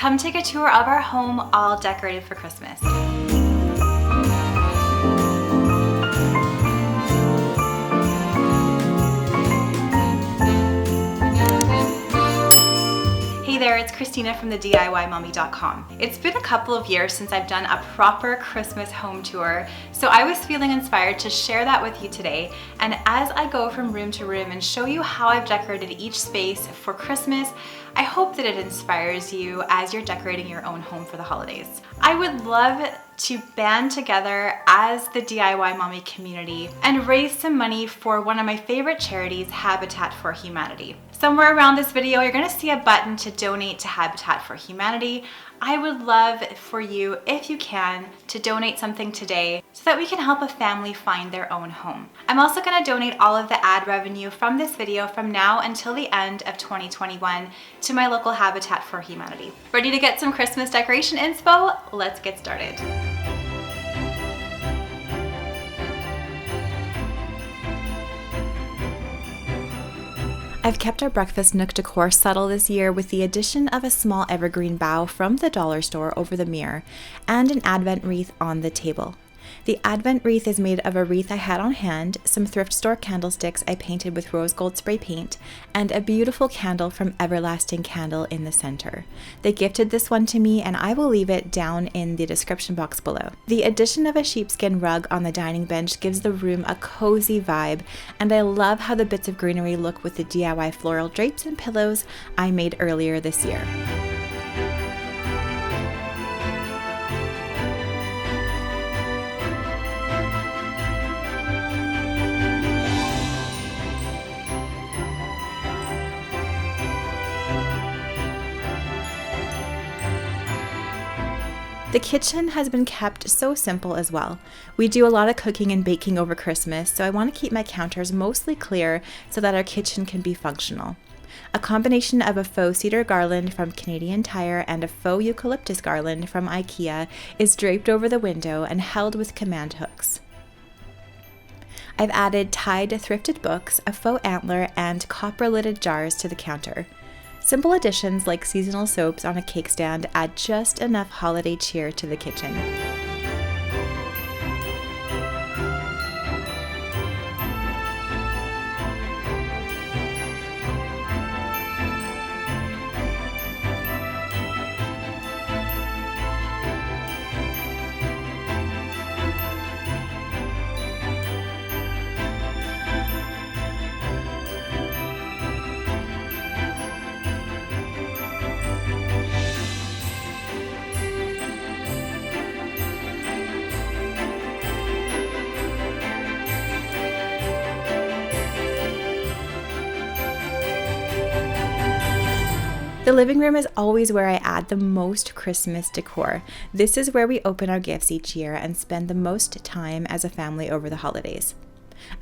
Come take a tour of our home all decorated for Christmas. Hey there, it's Christina from the DIYmommy.com. It's been a couple of years since I've done a proper Christmas home tour, so I was feeling inspired to share that with you today. And as I go from room to room and show you how I've decorated each space for Christmas, I hope that it inspires you as you're decorating your own home for the holidays. I would love to band together as the DIY Mommy community and raise some money for one of my favorite charities, Habitat for Humanity. Somewhere around this video, you're gonna see a button to donate to Habitat for Humanity. I would love for you, if you can, to donate something today so that we can help a family find their own home. I'm also gonna donate all of the ad revenue from this video from now until the end of 2021 to my local Habitat for Humanity. Ready to get some Christmas decoration inspo? Let's get started. I've kept our breakfast nook decor subtle this year with the addition of a small evergreen bough from the dollar store over the mirror and an advent wreath on the table. The advent wreath is made of a wreath I had on hand, some thrift store candlesticks I painted with rose gold spray paint, and a beautiful candle from Everlasting Candle in the center. They gifted this one to me and I will leave it down in the description box below. The addition of a sheepskin rug on the dining bench gives the room a cozy vibe, and I love how the bits of greenery look with the DIY floral drapes and pillows I made earlier this year. The kitchen has been kept so simple as well. We do a lot of cooking and baking over Christmas, so I want to keep my counters mostly clear so that our kitchen can be functional. A combination of a faux cedar garland from Canadian Tire and a faux eucalyptus garland from IKEA is draped over the window and held with command hooks. I've added tied thrifted books, a faux antler, and copper-lidded jars to the counter. Simple additions like seasonal soaps on a cake stand add just enough holiday cheer to the kitchen. The living room is always where I add the most Christmas decor. This is where we open our gifts each year and spend the most time as a family over the holidays.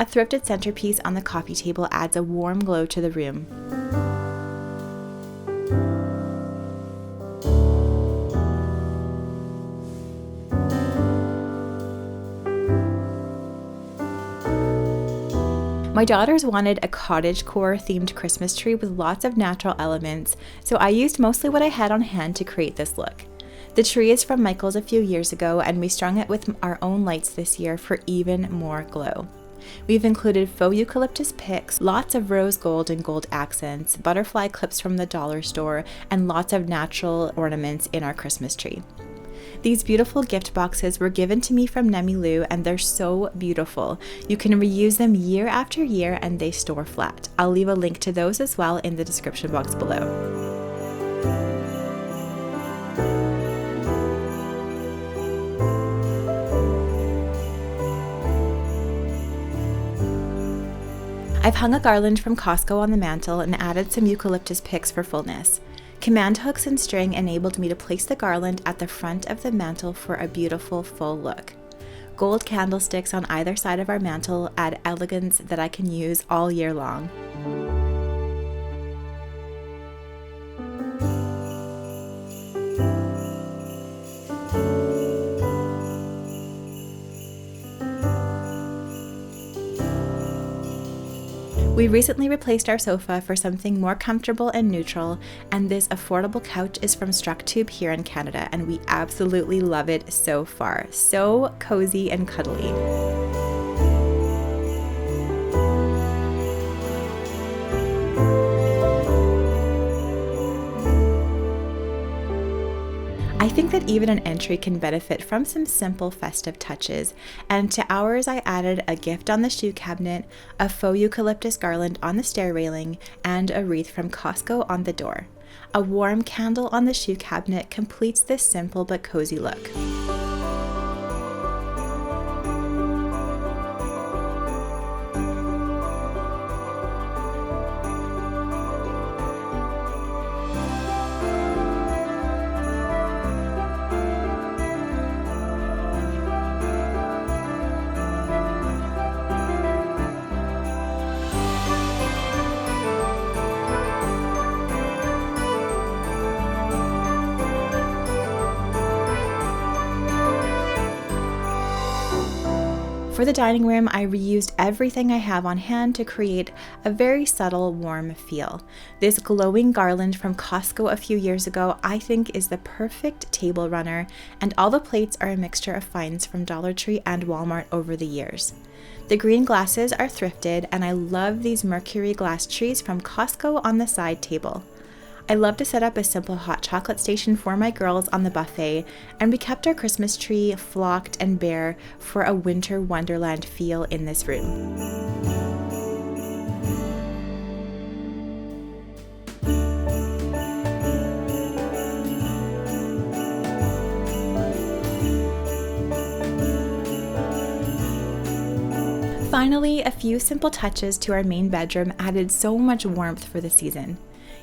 A thrifted centerpiece on the coffee table adds a warm glow to the room. My daughters wanted a cottagecore themed Christmas tree with lots of natural elements, so I used mostly what I had on hand to create this look. The tree is from Michael's a few years ago, and we strung it with our own lights this year for even more glow. We've included faux eucalyptus picks, lots of rose gold and gold accents, butterfly clips from the dollar store, and lots of natural ornaments in our Christmas tree. These beautiful gift boxes were given to me from Nemilu, and they're so beautiful. You can reuse them year after year and they store flat. I'll leave a link to those as well in the description box below. I've hung a garland from Costco on the mantle and added some eucalyptus picks for fullness. Command hooks and string enabled me to place the garland at the front of the mantle for a beautiful full look. Gold candlesticks on either side of our mantle add elegance that I can use all year long. We recently replaced our sofa for something more comfortable and neutral, and this affordable couch is from Structube here in Canada, and we absolutely love it so far. So cozy and cuddly. I think that even an entry can benefit from some simple festive touches, and to ours I added a gift on the shoe cabinet, a faux eucalyptus garland on the stair railing, and a wreath from Costco on the door. A warm candle on the shoe cabinet completes this simple but cozy look. For the dining room, I reused everything I have on hand to create a very subtle, warm feel. This glowing garland from Costco a few years ago I think is the perfect table runner, and all the plates are a mixture of finds from Dollar Tree and Walmart over the years. The green glasses are thrifted, and I love these mercury glass trees from Costco on the side table. I love to set up a simple hot chocolate station for my girls on the buffet, and we kept our Christmas tree flocked and bare for a winter wonderland feel in this room. Finally, a few simple touches to our main bedroom added so much warmth for the season.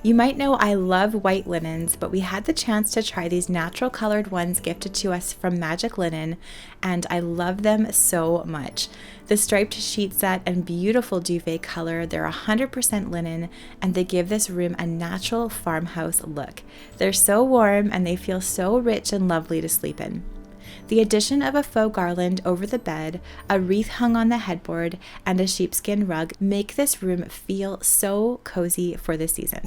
You might know I love white linens, but we had the chance to try these natural colored ones gifted to us from Magic Linen, and I love them so much. The striped sheet set and beautiful duvet color, they're 100% linen, and they give this room a natural farmhouse look. They're so warm and they feel so rich and lovely to sleep in. The addition of a faux garland over the bed, a wreath hung on the headboard, and a sheepskin rug make this room feel so cozy for the season.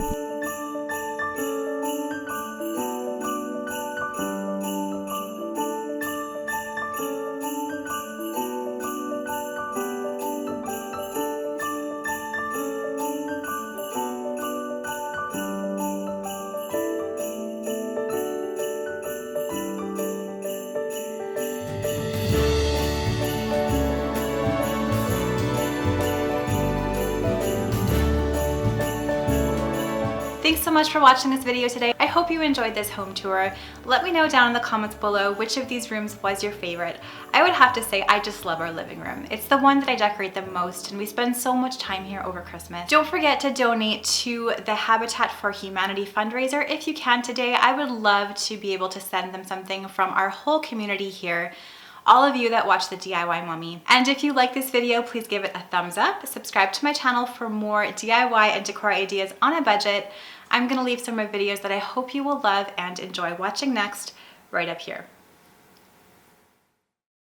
Thanks so much for watching this video today. I hope you enjoyed this home tour. Let me know down in the comments below which of these rooms was your favorite. I would have to say I just love our living room. It's the one that I decorate the most, and we spend so much time here over Christmas. Don't forget to donate to the Habitat for Humanity fundraiser if you can today. I would love to be able to send them something from our whole community here. All of you that watch the DIY Mommy. And if you like this video, please give it a thumbs up. Subscribe to my channel for more DIY and decor ideas on a budget. I'm gonna leave some more videos that I hope you will love and enjoy watching next right up here.